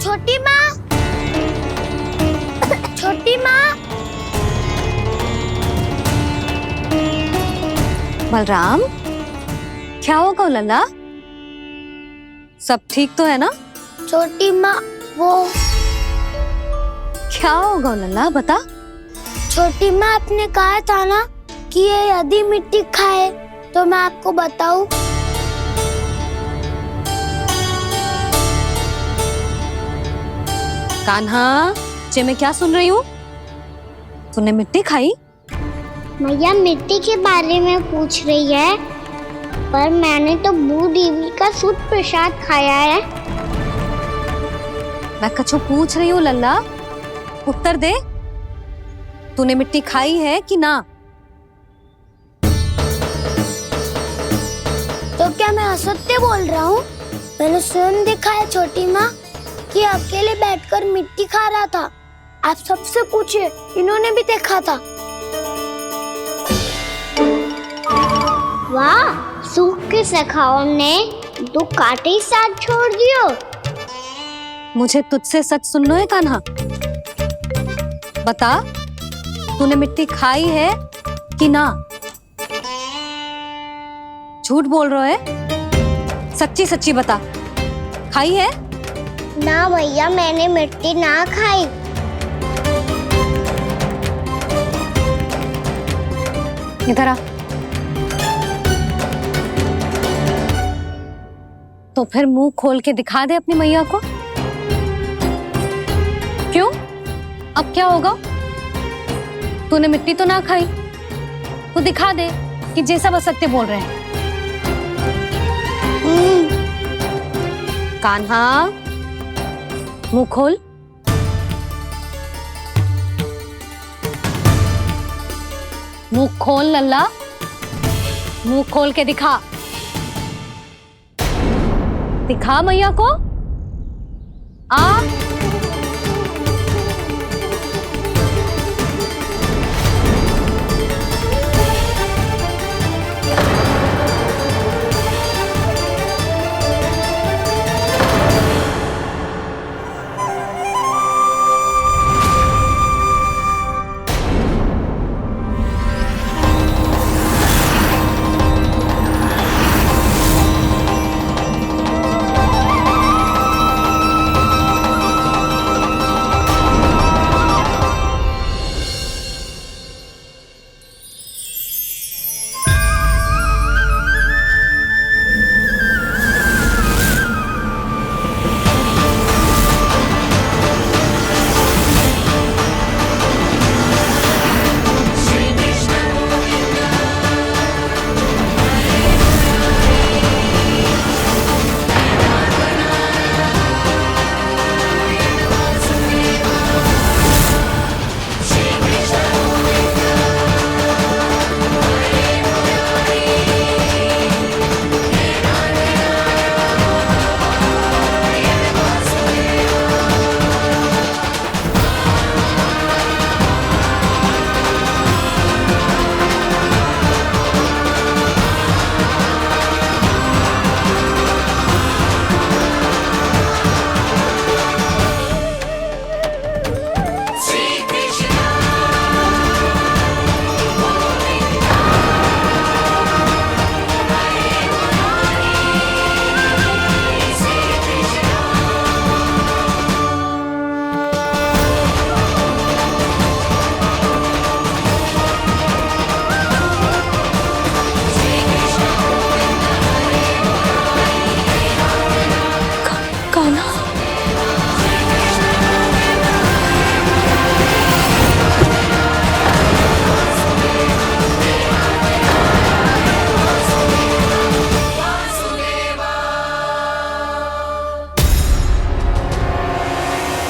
छोटी माँ, छोटी माँ। बलराम, क्या होगा लल्ला? सब ठीक तो है ना? छोटी माँ, वो क्या होगा लल्ला, बता। छोटी माँ, आपने कहा था ना कि ये यदि मिट्टी खाए तो मैं आपको बताऊं। कान्हा, जे मैं क्या सुन रही हूँ? तूने मिट्टी खाई? मैया मिट्टी के बारे में पूछ रही है, पर मैंने तो भू देवी का शुद्ध प्रसाद खाया है। मैं कछु पूछ रही हूँ लल्ला, उत्तर दे। तूने मिट्टी खाई है कि ना? तो क्या मैं असत्य बोल रहा हूँ? मैंने स्वयं देखा है छोटी माँ कि अकेले बैठकर मिट्टी खा रहा था। आप सबसे पूछिए, इन्होंने भी देखा था। वाह, सूख के सखाओ ने 2 कांटे ही साथ छोड़ दियो। मुझे तुझसे सच सुनना है कान्हा। बता, तूने मिट्टी खाई है कि ना? झूठ बोल रहा है, सच्ची सच्ची बता, खाई है? ना भैया, मैंने मिट्टी ना खाई। इधर आ। तो फिर मुंह खोल के दिखा दे अपनी मैया को। क्यों? अब क्या होगा? तूने मिट्टी तो ना खाई, तो दिखा दे कि जे सब असत्य बोल रहे हैं। कान्हा, मुंह खोल। मुंह खोल लल्ला, मुंह खोल के दिखा। दिखा मैया को। आ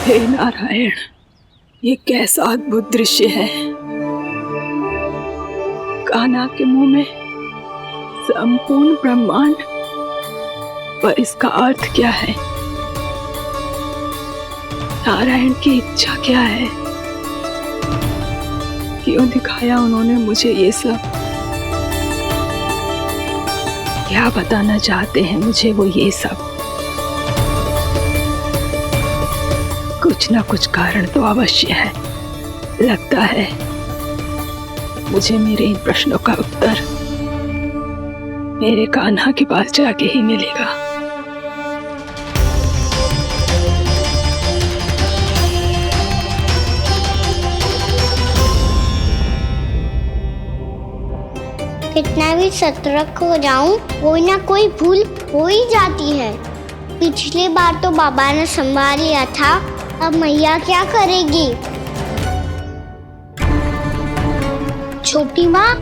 हे नारायण, ये कैसा अद्भुत दृश्य है। कान्हा के मुंह में संपूर्ण ब्रह्मांड, पर इसका अर्थ क्या है? नारायण की इच्छा क्या है? क्यों दिखाया उन्होंने मुझे ये सब? क्या बताना चाहते हैं मुझे वो ये सब? कुछ ना कुछ कारण तो अवश्य है। लगता है मुझे मेरे इन प्रश्नों का उत्तर मेरे कान्हा के पास जाके ही मिलेगा। कितना भी सतर्क हो जाऊं, कोई ना कोई भूल हो ही जाती है। पिछली बार तो बाबा ने संभाल लिया था, अब मैया क्या करेगी? छोटी माँ,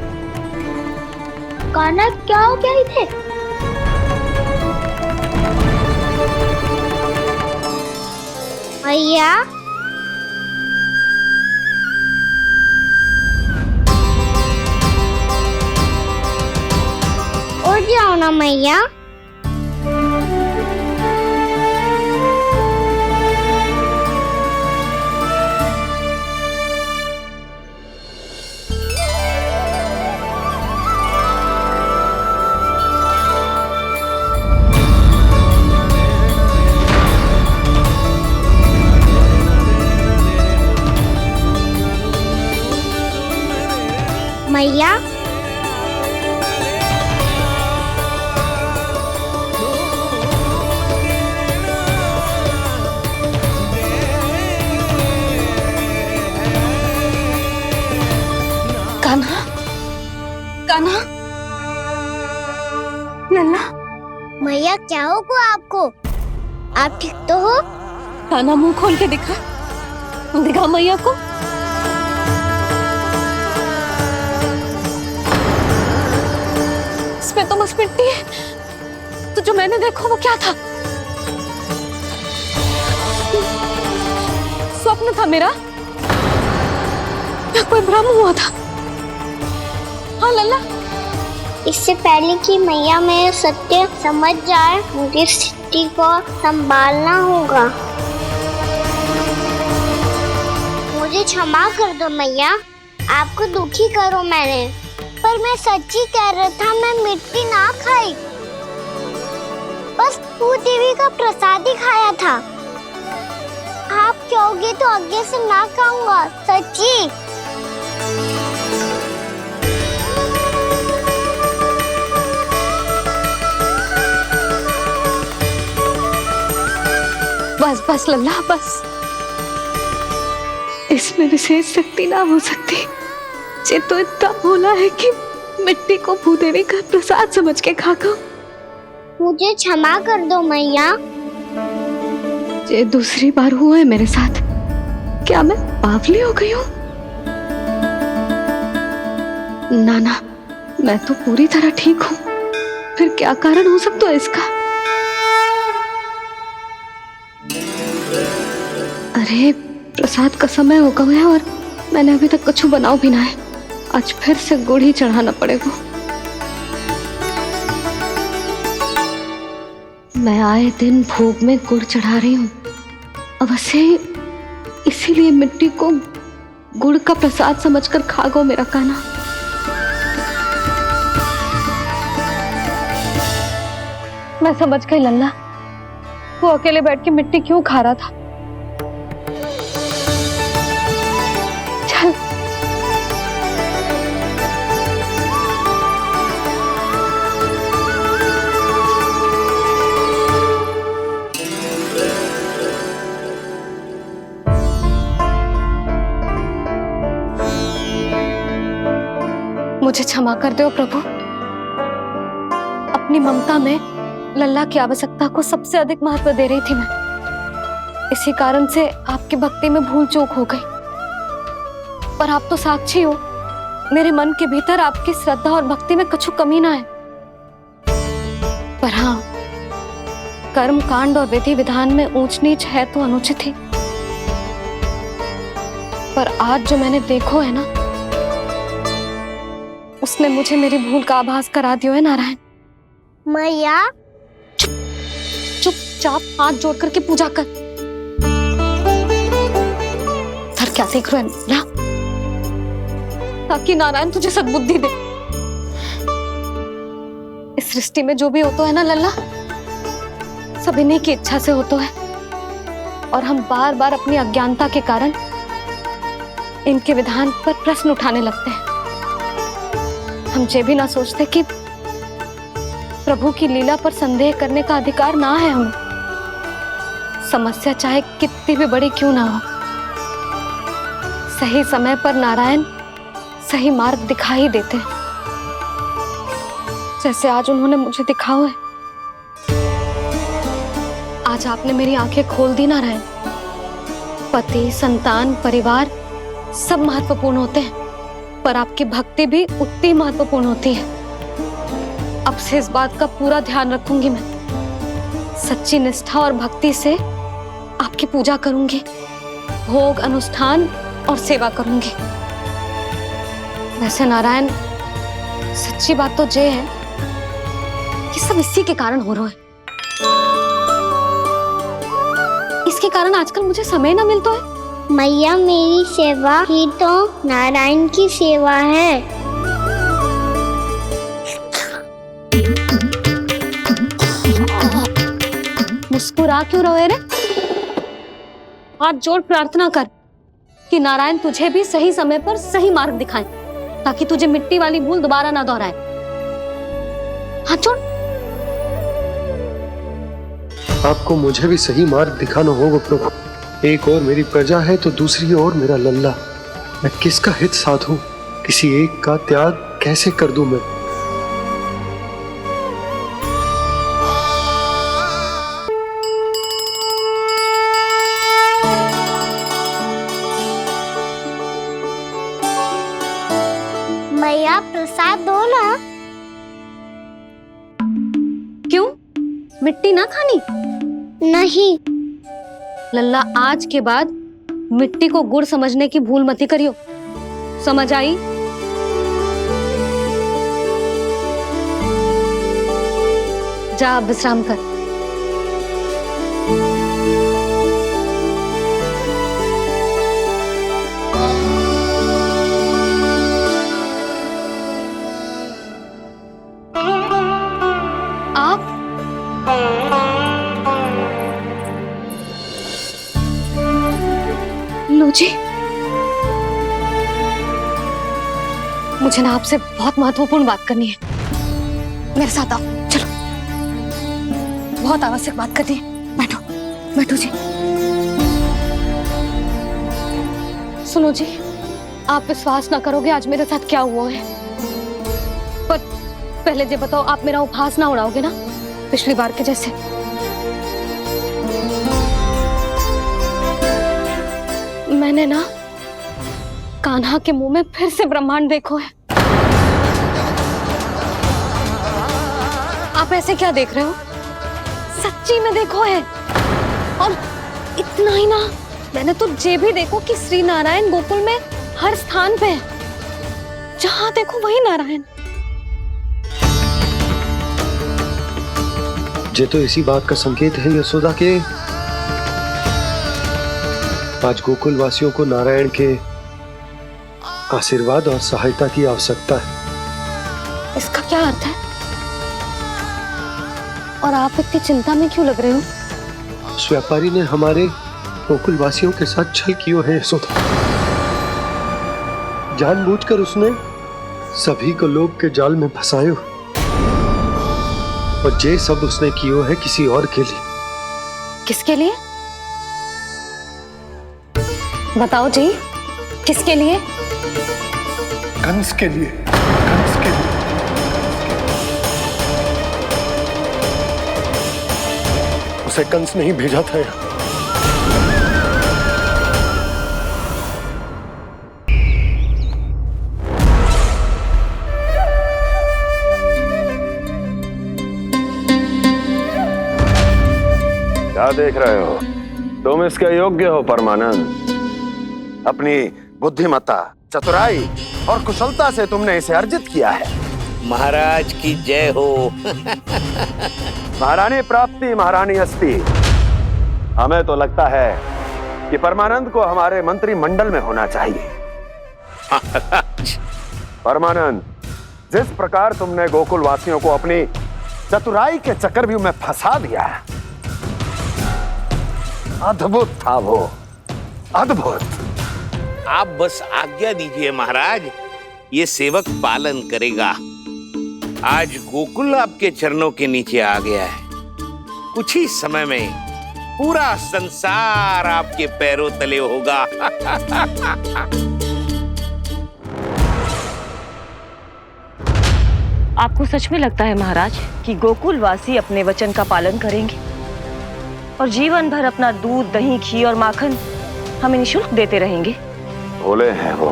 कान्हा क्या हो गया इधर? मैया, उठ जाओ ना मैया। मैया, कान्हा, कान्हा, लल्ला, मैया क्या होगा आपको? आप ठीक तो हो? कान्हा मुंह खोल के दिखा, दिखा मैया को। इसमें तो बस मिट्टी है। तो जो मैंने देखा वो क्या था? स्वप्न था मेरा या कोई भ्रम हुआ था? हाँ लल्ला, इससे पहले कि मैया मेरे सत्य समझ जाए, मुझे स्थिति को संभालना होगा। मुझे क्षमा कर दो मैया, आपको दुखी करो मैंने, पर मैं सच्ची कह रहा था, मैं मिट्टी ना खाई, बस तू देवी का प्रसाद ही खाया था। आप कहोगे तो आगे से ना खाऊंगा, सच्ची। बस बस लल्ला, बस। इसमें विशेष शक्ति ना हो सकती। ये तो इतना भोला है कि मिट्टी को भूदेवी का प्रसाद समझ के खागा। मुझे क्षमा कर दो मैया। ये दूसरी बार हुआ है मेरे साथ। क्या मैं बावली हो गई हूँ? ना ना, मैं तो पूरी तरह ठीक हूँ। फिर क्या कारण हो सकता है इसका? अरे प्रसाद का समय हो गया है और मैंने अभी तक कुछ बनाओ भी ना है। आज फिर से गुड़ ही चढ़ाना पड़ेगा। मैं आए दिन भोग में गुड़ चढ़ा रही हूँ, अवश्य इसीलिए मिट्टी को गुड़ का प्रसाद समझकर खा गो मेरा कान्हा। मैं समझ गई लल्ला, वो अकेले बैठ के मिट्टी क्यों खा रहा था। चल मुझे क्षमा कर दो प्रभु। अपनी ममता में लल्ला की आवश्यकता को सबसे अधिक महत्व दे रही थी मैं। इसी कारण से आपकी भक्ति में भूल चूक हो गई। पर आप तो साक्षी हो, मेरे मन के भीतर आपकी श्रद्धा और भक्ति में कछु कमी ना है। पर हाँ, कर्म कांड और विधि विधान में ऊंच नीच है तो अनुचित ही। पर आज जो मैंने देखो है ना, उसने मुझे मेरी भूल का आभास करा दियो है नारायण। मैया, चुपचाप हाथ जोड़ करके पूजा कर। सर क्या देख रहे हैं ना? ताकि नारायण तुझे सद्बुद्धि दे। इस सृष्टि में जो भी होता है ना लल्ला, सब इन्हीं की इच्छा से होता है। और हम बार बार अपनी अज्ञानता के कारण इनके विधान पर प्रश्न उठाने लगते हैं। हम ये भी ना सोचते कि प्रभु की लीला पर संदेह करने का अधिकार ना है हमें। समस्या चाहे कितनी भी बड़ी क्यों ना हो, सही समय पर नारायण सही मार्ग दिखा ही देते हैं, जैसे आज उन्होंने मुझे दिखाओ है। आज आपने मेरी आंखें खोल दी नारायण। पति, संतान, परिवार सब महत्वपूर्ण होते हैं, पर आपकी भक्ति भी उतनी महत्वपूर्ण होती है। अब से इस बात का पूरा ध्यान रखूंगी मैं। सच्ची निष्ठा और भक्ति से आपकी पूजा करूंगी, भोग, अनुष्ठान और सेवा करूंगी। वैसे नारायण, सच्ची बात तो ये है कि सब इसी के कारण हो रहा है। इसके कारण आजकल मुझे समय ना मिलता है। मैया, मेरी सेवा ही तो नारायण की सेवा है। मुस्कुरा क्यों रहे रे? हाथ जोड़ प्रार्थना कर कि नारायण तुझे भी सही समय पर सही मार्ग दिखाएं, ताकि तुझे मिट्टी वाली भूल दोबारा ना दोहराए। हाथ जोड़। आपको मुझे भी सही मार्ग दिखाना होगा प्रभु। एक और मेरी प्रजा है तो दूसरी ओर मेरा लल्ला। मैं किसका हित साधूं? किसी एक का त्याग कैसे कर दूं मैं? मैया, प्रसाद दो ना। क्यों? मिट्टी ना खानी? नहीं। लल्ला, आज के बाद मिट्टी को गुड़ समझने की भूल मत करियो। समझ आई? जा अब विश्राम कर। आप लो जी, मुझे ना आपसे बहुत महत्वपूर्ण बात करनी है। मेरे साथ आओ, चलो। बहुत आवश्यक बात करनी है। बैठो, बैठो जी। सुनो जी, आप विश्वास ना करोगे आज मेरे साथ क्या हुआ है। पर पहले ये बताओ, आप मेरा उपहास ना उड़ाओगे ना, पिछली बार के जैसे? मैंने ना कान्हा के मुंह में फिर से ब्रह्मांड देखो है। आप ऐसे क्या देख रहे हो? सच्ची में देखो है। और इतना ही ना, मैंने तो ये भी देखो कि श्री नारायण गोकुल में हर स्थान पे है। जहां देखो वही नारायण। ये तो इसी बात का संकेत है यशोदा के आज गोकुल वासियों को नारायण के आशीर्वाद और सहायता की आवश्यकता है। इसका क्या अर्थ है? और आप इतनी चिंता में क्यों लग रहे हो? उस व्यापारी ने हमारे गोकुल वासियों के साथ छल किया है यशोदा। जानबूझकर उसने सभी को लोभ के जाल में फंसायो, और ये सब उसने किया है किसी और के लिए। किसके लिए? बताओ जी, किसके लिए? कंस के लिए। कंस के लिए। उसे कंस नहीं भेजा था यहाँ। क्या देख रहे हो? तुम इसके योग्य हो परमानंद। अपनी बुद्धिमत्ता, चतुराई और कुशलता से तुमने इसे अर्जित किया है। महाराज की जय हो। महारानी प्राप्ति महारानी अस्ति। हमें तो लगता है कि परमानंद को हमारे मंत्रिमंडल में होना चाहिए। परमानंद, जिस प्रकार तुमने गोकुल वासियों को अपनी चतुराई के चक्रव्यूह में फंसा दिया है, अद्भुत था वो, अद्भुत। आप बस आज्ञा दीजिए महाराज, ये सेवक पालन करेगा। आज गोकुल आपके चरणों के नीचे आ गया है। कुछ ही समय में पूरा संसार आपके पैरों तले होगा। आपको सच में लगता है महाराज कि गोकुलवासी अपने वचन का पालन करेंगे और जीवन भर अपना दूध, दही, घी और माखन हमें निःशुल्क देते रहेंगे? भोले हैं वो,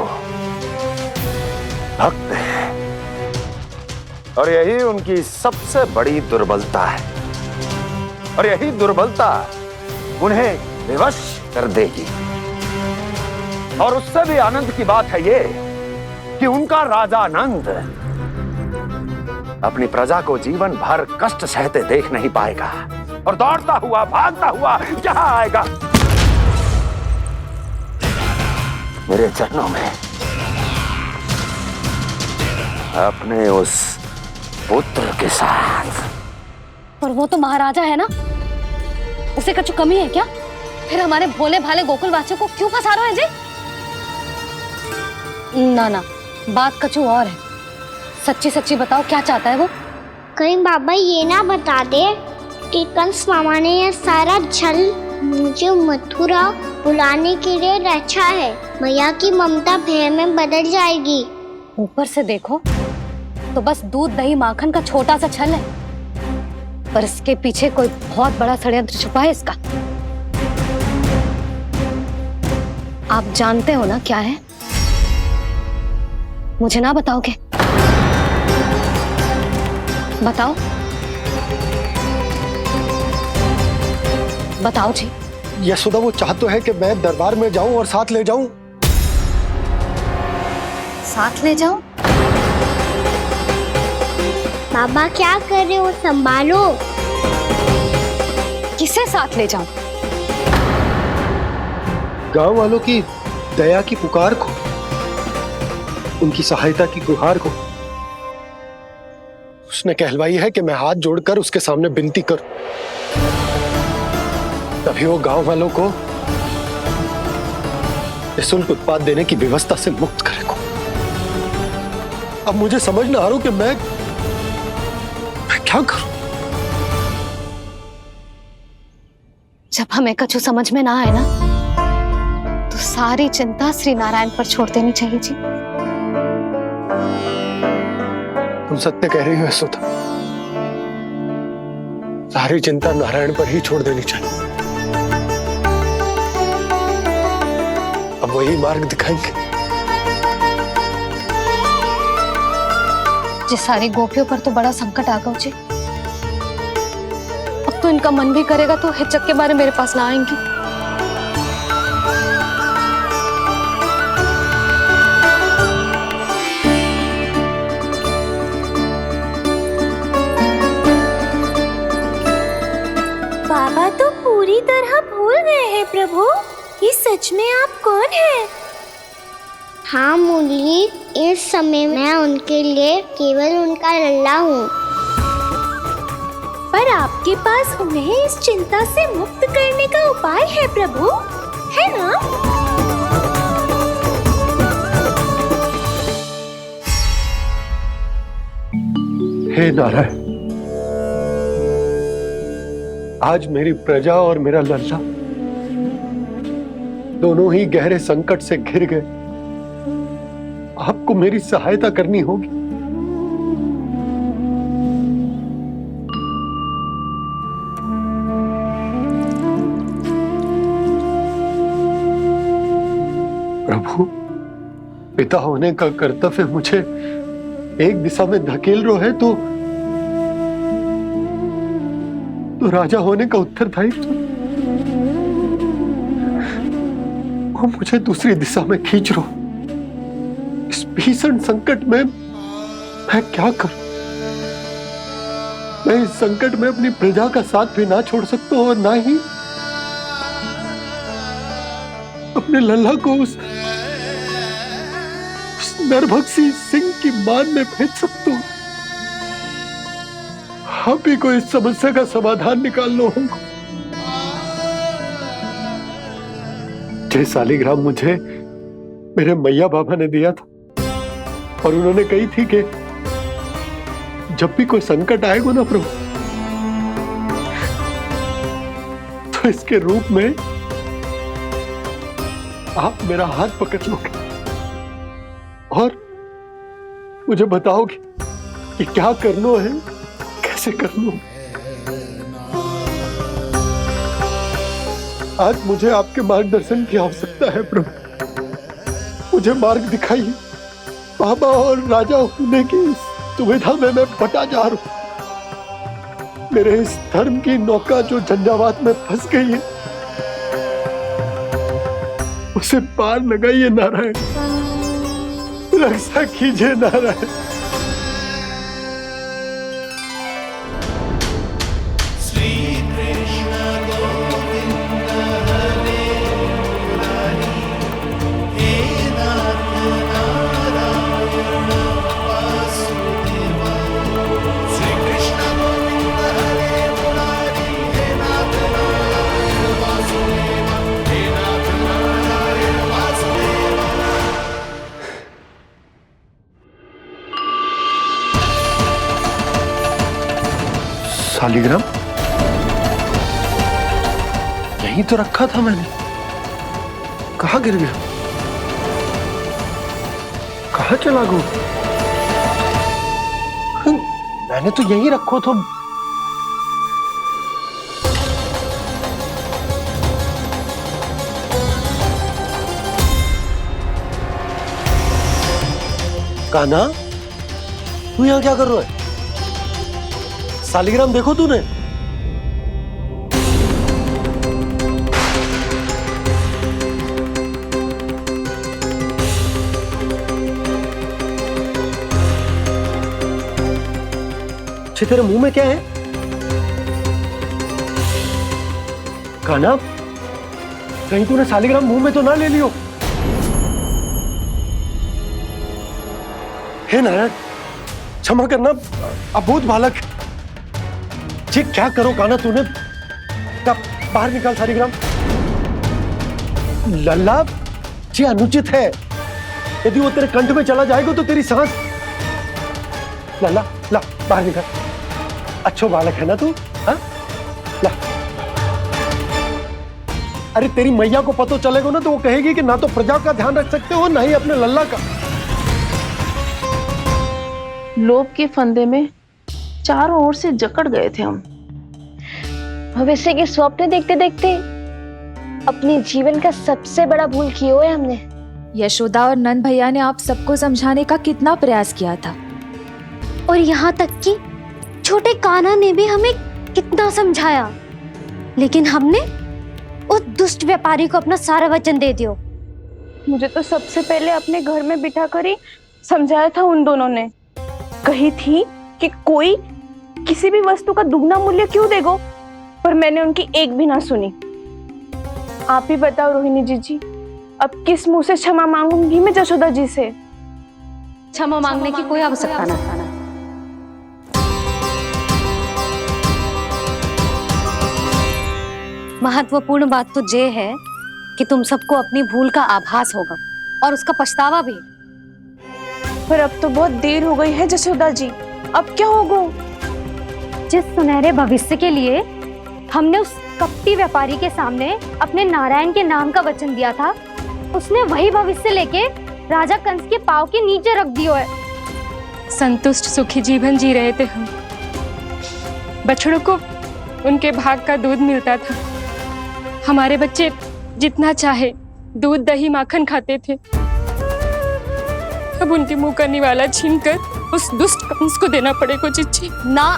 भक्त हैं, और यही उनकी सबसे बड़ी दुर्बलता है। और यही दुर्बलता उन्हें विवश कर देगी। और उससे भी आनंद की बात है ये कि उनका राजा नंद अपनी प्रजा को जीवन भर कष्ट सहते देख नहीं पाएगा और दौड़ता हुआ, भागता हुआ यहां आएगा मेरे चरणों में, अपने उस पुत्र के साथ। पर वो तो महाराजा है ना, उसे कुछ कमी है क्या? फिर हमारे भोले भाले गोकुल वासियों को क्यों फंसा रहे हैं जी? ना ना, बात कछु और है। सच्ची सच्ची बताओ, क्या चाहता है वो? कहीं बाबा ये ना बता दे कि कंस मामा ने यह सारा छल मुझे मथुरा बुलाने के लिए रचा है। मैया की ममता भय में बदल जाएगी। ऊपर से देखो तो बस दूध, दही, माखन का छोटा सा छल है, पर इसके पीछे कोई बहुत बड़ा षड्यंत्र छुपा है इसका। आप जानते हो ना क्या है? मुझे ना बताओगे? बताओ बताओ जी। यशोदा वो चाह तो है कि मैं दरबार में जाऊं और साथ ले जाऊं। साथ ले जाओ? बाबा क्या कर रहे हो, संभालो। किसे साथ ले जाऊं? गांव वालों की दया की पुकार को, उनकी सहायता की गुहार को। उसने कहलवाई है कि मैं हाथ जोड़कर उसके सामने विनती करूं, तभी वो गांव वालों को निःशुल्क उत्पाद देने की व्यवस्था से मुक्त करेगा। अब मुझे समझ ना आ रहा कि मैं क्या करूं। जब हमें कछु समझ में ना आए ना, तो सारी चिंता श्री नारायण पर छोड़ देनी चाहिए जी। तुम सत्य कह रही हो यशोदा, सारी चिंता नारायण पर ही छोड़ देनी चाहिए। अब वही मार्ग दिखाएंगे। जिस सारी गोपियों पर तो बड़ा संकट आ गया जी। अब तो इनका मन भी करेगा तो हिचक के बारे मेरे पास ना आएंगी। बाबा तो पूरी तरह भूल गए हैं प्रभु, ये सच में आप कौन हैं? हाँ मुरली, इस समय मैं उनके लिए केवल उनका लल्ला हूँ। पर आपके पास उन्हें इस चिंता से मुक्त करने का उपाय है प्रभु, है ना? हे नारायण, आज मेरी प्रजा और मेरा लल्ला दोनों ही गहरे संकट से घिर गए। आपको मेरी सहायता करनी होगी। प्रभु, पिता होने का कर्तव्य मुझे एक दिशा में धकेल रहे है तो राजा होने का उत्तरदायित्व वो मुझे दूसरी दिशा में खींच रो। इस भीषण संकट में मैं क्या करूं? मैं इस संकट में अपनी प्रजा का साथ भी ना छोड़ सकता हूं और ना ही अपने लल्ला को उस नरभक्षी सिंह की मान में भेज सकता हूं। आप ही को इस समस्या का समाधान निकालना होगा। ये शालिग्राम मुझे मेरे मैया बाबा ने दिया था और उन्होंने कही थी कि जब भी कोई संकट आएगा ना प्रभु, तो इसके रूप में आप मेरा हाथ पकड़ लोगे और मुझे बताओगे कि क्या करना है, कैसे करना है। आज मुझे आपके मार्गदर्शन की आवश्यकता है प्रभु, मुझे मार्ग दिखाइए। बाबा और राजा होने की इस दुविधा में मैं बटा जा रहा हूं। मेरे इस धर्म की नौका जो झंझावात में फंस गई है, उसे पार लगाइए नारायण, रक्षा कीजिए नारायण। शालिग्राम यहीं तो रखा था मैंने, कहाँ गिर गया, कहाँ चला गया? मैंने तो यहीं रखो तो। कान्हा, तू यहाँ क्या कर रहा है? शालिग्राम देखो तूने? तेरे मुंह में क्या है? कान्हा, कहीं तूने शालिग्राम मुंह में तो ना ले लियो? हे नारायण, क्षमा करना, अबोध बालक। जी क्या करो कान्हा तूने? बाहर निकाल शालिग्राम। लल्ला, जी अनुचित है। यदि वो तेरे कंठ में चला जाएगा तो तेरी सांस। लल्ला, ला बाहर निकाल। अच्छो बालक है ना तू? हाँ? ला। अरे तेरी मैया को पता चलेगा ना तो वो कहेगी कि ना तो प्रजा का ध्यान रख सकते हो ना ही अपने लल्ला का। लोभ के फंदे में चारों ओर से जकड़ गए थे हम। भविष्य के स्वप्न देखते देखते अपने जीवन का सबसे बड़ा भूल किया है हमने। यशोदा और नंद भैया ने आप सबको समझाने का कितना प्रयास किया था, और यहाँ तक कि छोटे कान्हा ने भी हमें कितना समझाया, लेकिन हमने उस दुष्ट व्यापारी को अपना सारा वचन दे दिया। मुझे तो सबसे पहले अपने घर में बिठा कर ही समझाया था उन दोनों ने। कही थी कि कोई किसी भी वस्तु का दुगना मूल्य क्यों देगो, पर मैंने उनकी एक भी ना सुनी। आप ही बताओ रोहिणी जी, अब किस मुंह से क्षमा मांगूंगी मैं जशोदा जी से? क्षमा मांगने की कोई आवश्यकता ना। महत्वपूर्ण बात तो ये है कि तुम सबको अपनी भूल का आभास होगा और उसका पछतावा भी। पर अब तो बहुत देर हो गई है जशोदा जी, अब क्या होगा? जिस सुनहरे भविष्य के लिए हमने उस कपटी व्यापारी के सामने अपने नारायण के नाम का वचन दिया था, उसने वही भविष्य लेके राजा कंस के पांव के नीचे रख दिया है। संतुष्ट सुखी जीवन जी रहे थे हम। बछड़ों को उनके भाग का दूध मिलता था। हमारे बच्चे जितना चाहे दूध दही माखन खाते थे। अब उनके मुंह का निवाला छीनकर उस दुष्ट कंस को देना पड़ेगा चिच्ची। ना,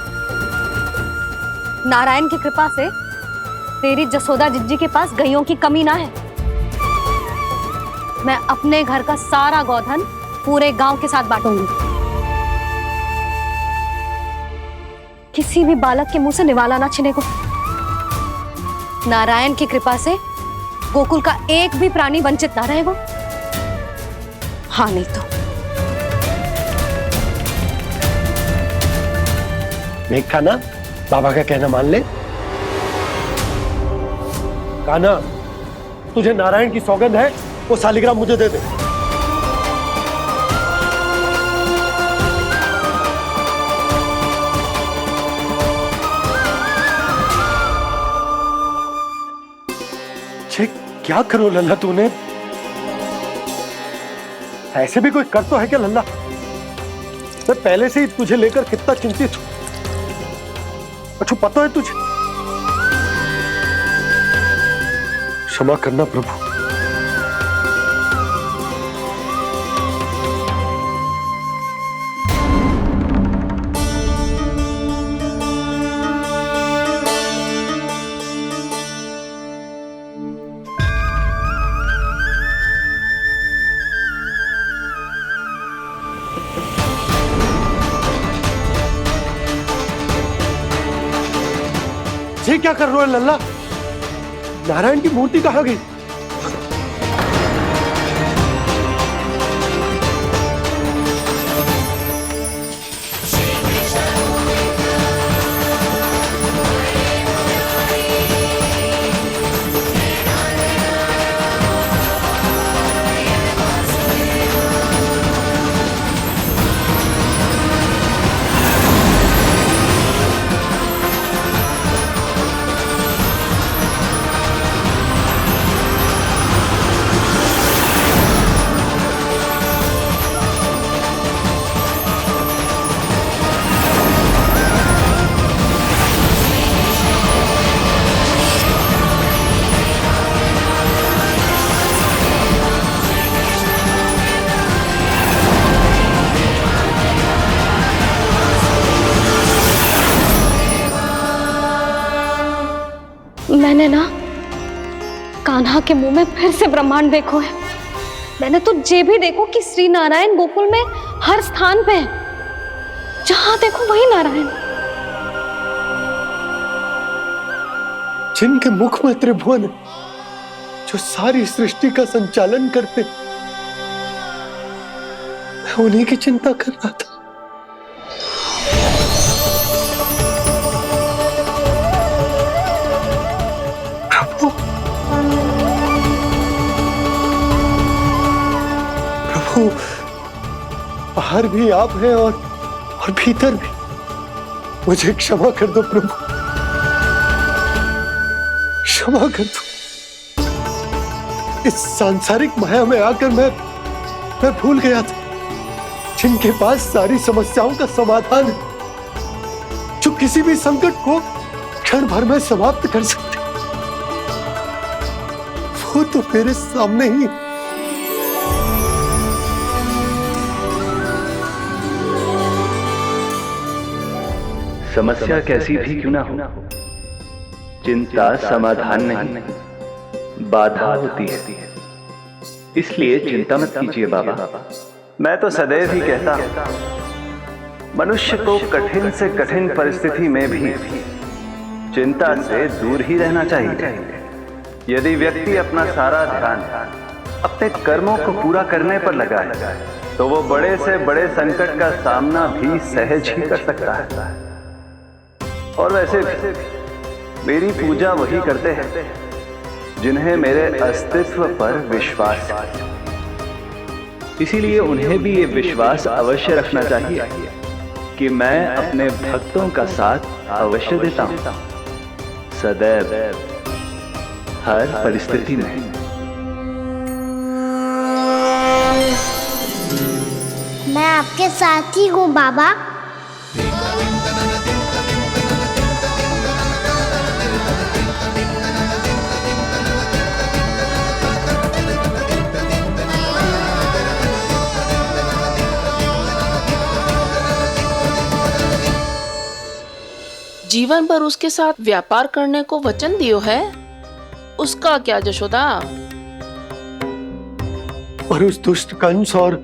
नारायण की कृपा से तेरी जसोदा जिज्जी के पास गायों की कमी ना है। मैं अपने घर का सारा गोधन पूरे गांव के साथ बांटूंगी। किसी भी बालक के मुंह से निवाला ना छिने को। नारायण की कृपा से गोकुल का एक भी प्राणी वंचित ना रहेगा। हाँ नहीं तो देख कान्हा, बाबा का कहना मान ले। कान्हा, तुझे नारायण की सौगंध है, वो शालिग्राम मुझे दे दे। छे, क्या करो लल्ला तूने? ऐसे भी कोई कर तो है क्या लल्ला? मैं पहले से ही तुझे लेकर कितना चिंतित हूं। अच्छा पता है तुझे? क्षमा करना प्रभु। ये क्या कर रहे हो लल्ला? नारायण की मूर्ति कहाँ गई? मैंने ना कान्हा के मुंह में फिर से ब्रह्मांड देखो है। मैंने तो ये भी देखो कि श्री नारायण गोकुल में हर स्थान पे है, जहां देखो वही नारायण। जिनके मुख में त्रिभुवन है, जो सारी सृष्टि का संचालन करते, मैं उन्हीं की चिंता कर रहा था। प्रभु, बाहर भी आप हैं और भीतर भी। मुझे क्षमा कर दो प्रभु, क्षमा कर दो। इस सांसारिक माया में आकर मैं भूल गया था, जिनके पास सारी समस्याओं का समाधान है, जो किसी भी संकट को क्षण भर में समाप्त कर सकते, वो तो मेरे सामने ही। समस्या कैसी भी क्यों ना हो, चिंता समाधान नहीं, बाधा होती है। इसलिए चिंता मत कीजिए बाबा। मैं तो सदैव ही कहता हूं, मनुष्य को कठिन से कठिन परिस्थिति में भी चिंता से दूर ही रहना चाहिए। यदि व्यक्ति अपना सारा ध्यान अपने कर्मों को पूरा करने पर लगाए, तो वो बड़े से बड़े संकट का सामना भी सहज ही कर सकता है। और वैसे भी मेरी पूजा वही करते हैं जिन्हें मेरे अस्तित्व पर विश्वास है। इसीलिए उन्हें भी ये विश्वास अवश्य रखना चाहिए कि मैं अपने भक्तों का साथ अवश्य देता हूं, सदैव, हर परिस्थिति में। मैं आपके साथ ही हूँ बाबा। जीवन भर उसके साथ व्यापार करने को वचन दियो है, उसका क्या जशोदा? और उस दुष्ट कंस और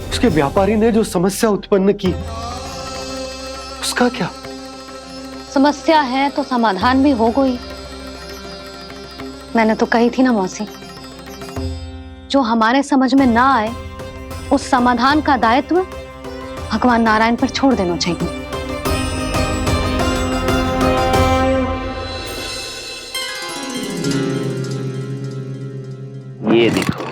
उसके व्यापारी ने जो समस्या उत्पन्न की, उसका क्या? समस्या है तो समाधान भी हो गई। मैंने तो कही थी ना मौसी, जो हमारे समझ में ना आए उस समाधान का दायित्व भगवान नारायण पर छोड़ देना चाहिए। ये देखो,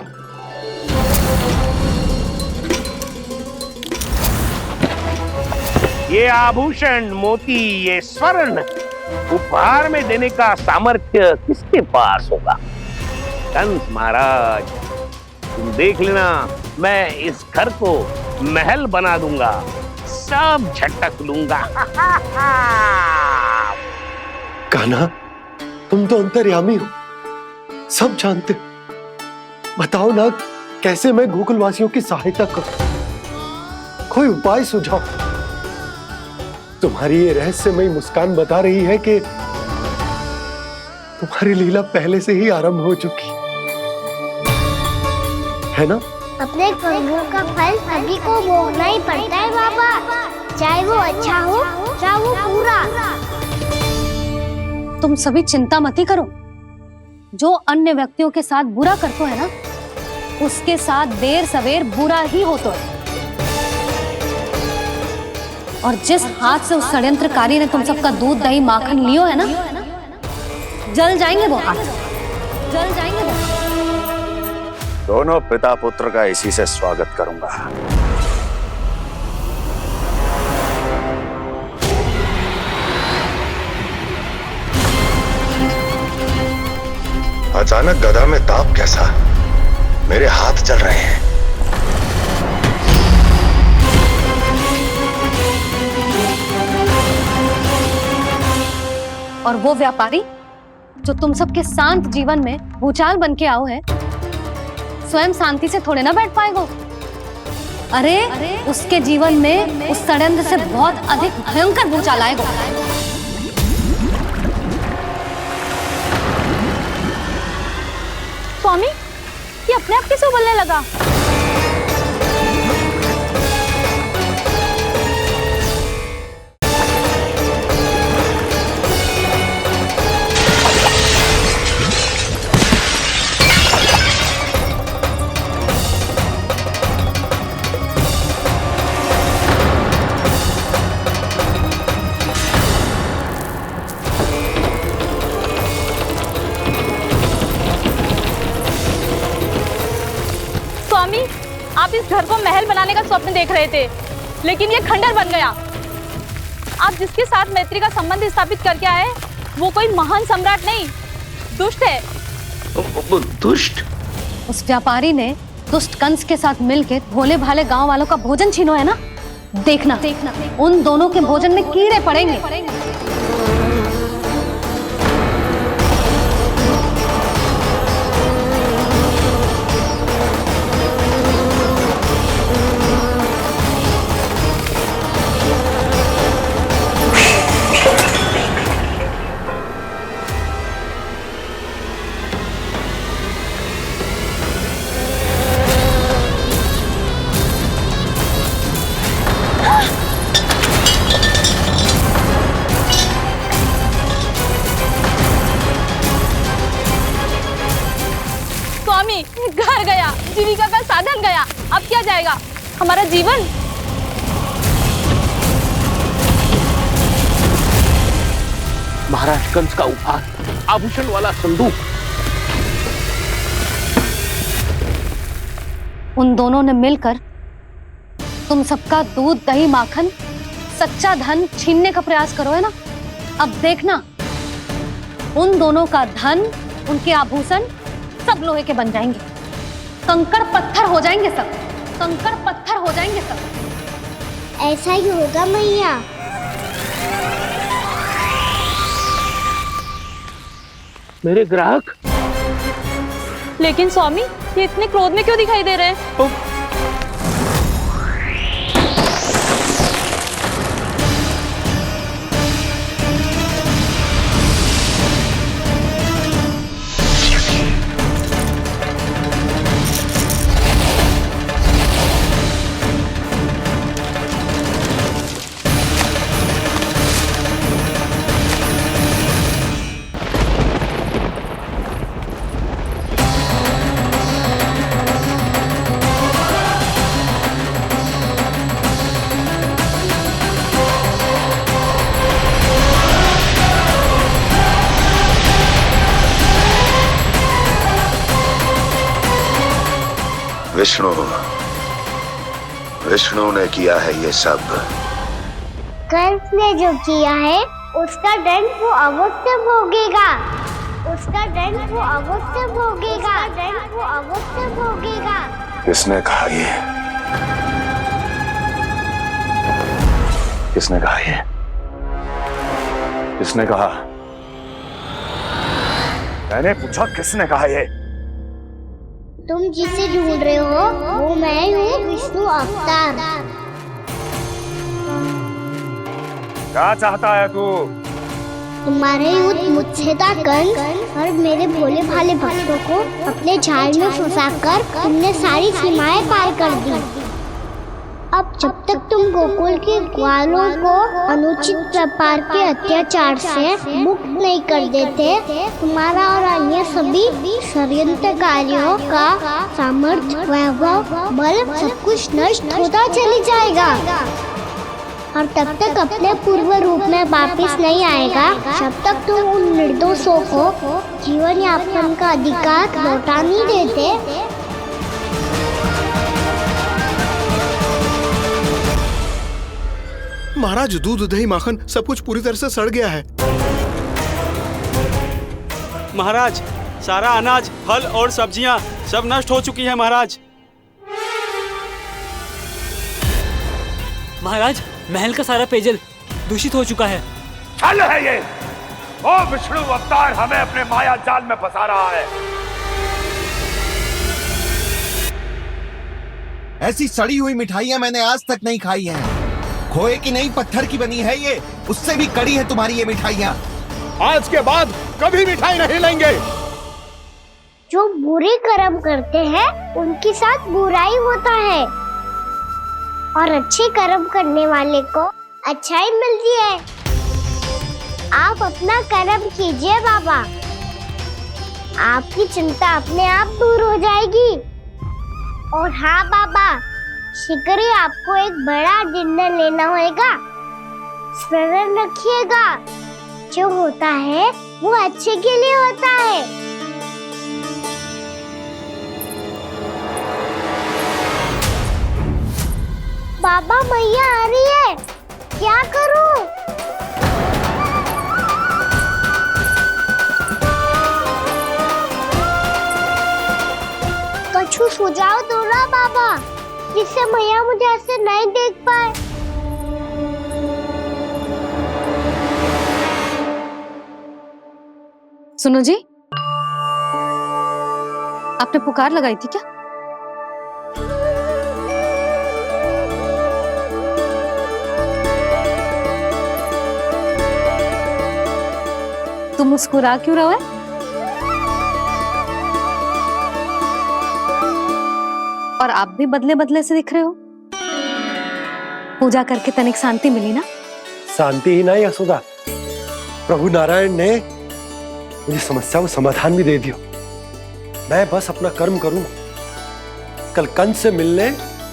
ये आभूषण, मोती, ये स्वर्ण उपहार में देने का सामर्थ्य किसके पास होगा? कंस महाराज, तुम देख लेना, मैं इस घर को महल बना दूंगा, सब झटक लूंगा। कान्हा, तुम तो अंतर्यामी हो, सब जानते हो। बताओ ना, कैसे मैं गोकुलवासियों की सहायता करूं? कोई उपाय सुझाओ। तुम्हारी ये रहस्यमयी मुस्कान बता रही है कि तुम्हारी लीला पहले से ही आरंभ हो चुकी है ना? अपने कर्मों का फल सभी को भोगना ही पड़ता है बाबा, चाहे वो अच्छा हो चाहे वो बुरा। तुम सभी चिंता मत ही करो। जो अन्य व्यक्तियों के साथ बुरा करते है ना, उसके साथ देर सवेर बुरा ही होता है। और जिस हाथ से उस षड्यंत्रकारी ने तुम सबका दूध दही माखन लियो है ना, जल जाएंगे वो हाथ, जल जाएंगे वो। दोनों पिता पुत्र का इसी से स्वागत करूंगा। अचानक गदा में ताप कैसा? मेरे हाथ जल रहे हैं। और वो व्यापारी जो तुम सबके शांत जीवन में भूचाल बन के आओ है, स्वयं शांति से थोड़े ना बैठ पाएगा। अरे उसके जीवन में उस षड्यंत्र से बहुत अधिक भयंकर भूचाल आएगा। स्वामी, ये अपने आप कैसे उबलने लगा? आप इस घर को महल बनाने का स्वप्न देख रहे थे, लेकिन ये खंडर बन गया। आप जिसके साथ मैत्री का संबंध स्थापित करके आए, वो कोई महान सम्राट नहीं, दुष्ट है। दुष्ट? उस व्यापारी ने दुष्ट कंस के साथ मिलकर भोले भाले गांव वालों का भोजन छीनो है ना। देखना उन दोनों के भोजन में कीड़े पड़ेंगे। घर गया, जीविका का साधन गया, अब क्या जाएगा हमारा जीवन? महाराज कंस का उपहार, आभूषण वाला संदूक। उन दोनों ने मिलकर तुम सबका दूध दही माखन सच्चा धन छीनने का प्रयास करो है ना। अब देखना उन दोनों का धन, उनके आभूषण सब लोहे के बन जाएंगे, कंकड़ पत्थर हो जाएंगे सब, कंकड़ पत्थर हो जाएंगे सब। ऐसा ही होगा मैया। मेरे ग्राहक? लेकिन स्वामी, ये इतने क्रोध में क्यों दिखाई दे रहे हैं? विष्णु ने किया है ये सब। कंस ने जो किया है उसका दंड वो अवश्य भोगेगा। उसका दंड वो अवश्य भोगेगा। दंड वो अवश्य भोगेगा। किसने कहा ये? किसने कहा ये? किसने कहा? मैंने पूछा किसने कहा ये? तुम जिसे ढूंढ रहे हो वो मैं हूँ, विष्णु अवतार। क्या चाहता है तू? तुम्हारे युद्ध मुझसे था कंस, और मेरे भोले भाले भक्तों को अपने जाल में फंसाकर तुमने सारी सीमाएं पार कर दी। अब जब तक तुम गोकुल के ग्वालों को अनुचित प्रकार के अत्याचार से मुक्त नहीं कर देते, तुम्हारा और अन्य सभी षड्यंत्रकारियों का सामर्थ्य, वैभव, बल सब कुछ नष्ट होता चली जाएगा। और तब तक अपने पूर्व रूप में वापस नहीं आएगा जब तक तुम उन निर्दोषों को जीवन यापन का अधिकार लौटा नहीं देते। महाराज, दूध, दही, माखन सब कुछ पूरी तरह से सड़ गया है। महाराज, सारा अनाज, फल और सब्जियां सब नष्ट हो चुकी है महाराज। महाराज, महल का सारा पेयजल दूषित हो चुका है। छल है ये। ओ विष्णु अवतार हमें अपने माया जाल में फंसा रहा है। ऐसी सड़ी हुई मिठाइयां मैंने आज तक नहीं खाई हैं। खोए की नहीं, पत्थर की बनी है ये, उससे भी कड़ी है तुम्हारी ये मिठाइयां। आज के बाद कभी मिठाई नहीं लेंगे। जो बुरे कर्म करते हैं उनके साथ बुराई होता है, और अच्छे कर्म करने वाले को अच्छाई मिलती है। आप अपना कर्म कीजिए बाबा, आपकी चिंता अपने आप दूर हो जाएगी। और हाँ बाबा, शीघ्र ही आपको एक बड़ा डिनर लेना होगा। स्मरण रखिएगा, जो होता है वो अच्छे के लिए होता है। बाबा, मैया आ रही है, क्या करूं? कुछ सुझाव दो ना बाबा, जिससे मैया मुझे ऐसे नहीं देख पाए। सुनो जी, आपने पुकार लगाई थी क्या? तुम मुस्कुरा क्यों रहे हो? और आप भी बदले बदले से दिख रहे हो। पूजा करके तनिक शांति मिली ना? शांति ही नहीं यशोदा, प्रभु नारायण ने मुझे समस्या को समाधान भी दे दिया। मैं बस अपना कर्म करूंगा। कल कंस से मिलने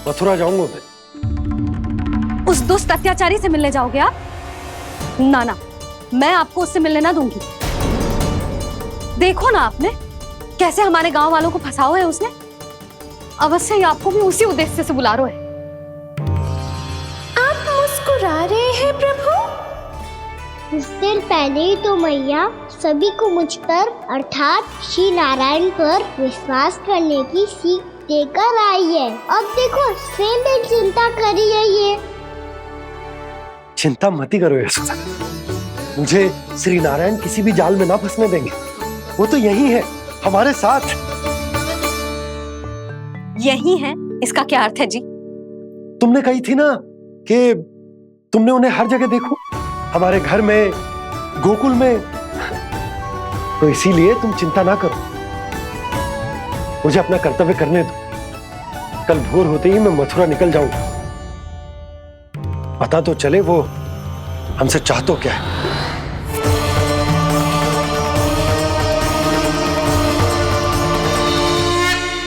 मथुरा जाऊंगा मैं। उस दुष्ट अत्याचारी से मिलने जाओगे आप? ना ना, मैं आपको उससे मिलने ना दूंगी। देखो ना आपने कैसे हमारे गांव वालों को फंसाओ है उसने। अवश्य ही आपको भी उसी उद्देश्य से बुला रहा है। आप मुस्कुरा रहे हैं प्रभु? कुछ देर पहले ही तो मैया सभी को मुझ पर अर्थात श्री नारायण पर विश्वास करने की सीख देकर आई है। अब देखो स्वयं भी चिंता करी है ये। चिंता मत करो यशोदा, मुझे श्री नारायण किसी भी जाल में ना फंसने देंगे। वो तो यही है हमारे साथ। यही है, इसका क्या अर्थ है जी? तुमने कही थी ना कि तुमने उन्हें हर जगह देखो, हमारे घर में, गोकुल में। तो इसीलिए तुम चिंता ना करो, मुझे अपना कर्तव्य करने दो। कल भोर होते ही मैं मथुरा निकल जाऊंगा। पता तो चले वो हमसे चाहतो क्या है।